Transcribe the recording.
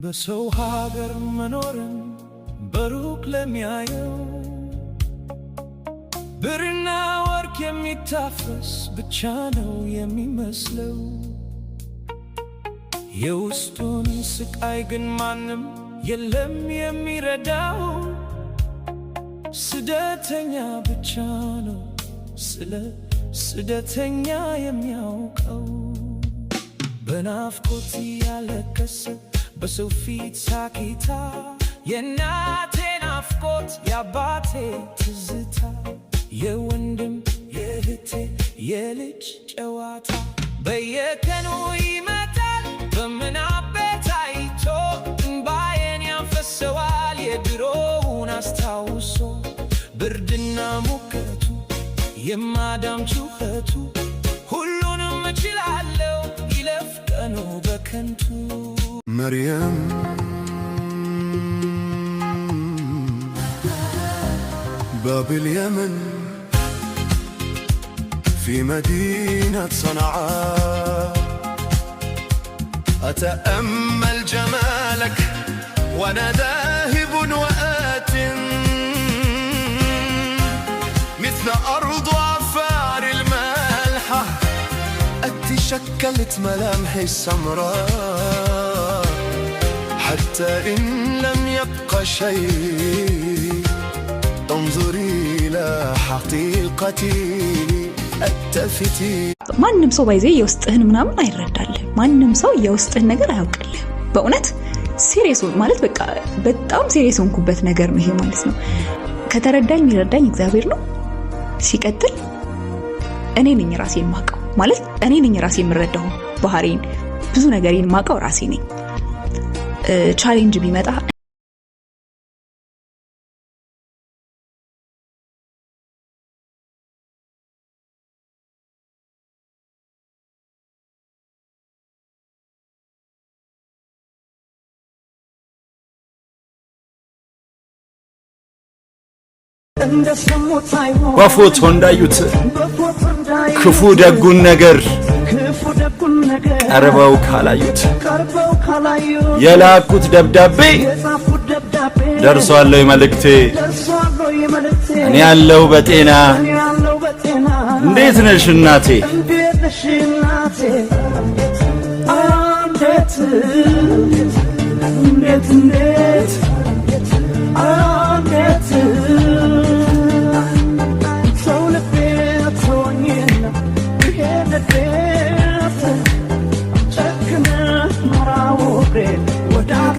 በሰው ሀገር መኖርን በሩቅ ለሚያየው ብርና ወርቅ የሚታፈስ ብቻ ነው የሚመስለው። የውስጡን ስቃይ ግን ማንም የለም የሚረዳው። ስደተኛ ብቻ ነው ስለ ስደተኛ የሚያውቀው። በናፍቆት ያለቀሰ በሰው ፊት ሳቂታ የእናቴ ናፍቆት የአባቴ ትዝታ የወንድም የእህቴ የልጅ ጨዋታ በየቀኑ ይመጣል በምናቤ ታይቶ እንባዬን ያፈሰዋል የድሮውን አስታውሶ ብርድና ሙቀቱ የማዳም ጩኸቱ ሁሉንም እችላለሁ ይለፍ ቀኑ በከንቱ። مريم باب اليمن في مدينة صنعاء أتأمل جمالك وأنا ذاهب وآت مثل أرض عفار المالحة أتشكلت ملامحي السمراء حتى إن لم يبقى شيء انظري إلى حقيقتي التفتي. ማንም ሰው ባይዘይ የውስጥህን ምናምን አይረዳልህ። ማንም ሰው የውስጥህን ነገር አያውቅልህ። በእውነት ሲሪየስ ማለት በቃ በጣም ሲሪየስ ሆንኩበት ነገር ነው ይሄ ማለት ነው። ከተረዳኝ የሚረዳኝ እግዚአብሔር ነው። ሲቀጥል እኔ ነኝ ራሴን ማቀው ማለት እኔ ነኝ ራሴን የምረዳው ባህሪን ብዙ ነገሬን ማቀው ራሴ ነኝ። ቻሌንጅ ቢመጣ በፎቶ እንዳዩት ክፉ ደጉን ነገር ቀርበው ካላዩት የላኩት ደብዳቤ ደርሷል መልእክቴ እኔ ያለው በጤና እንዴት ነሽ እናቴ እንዴት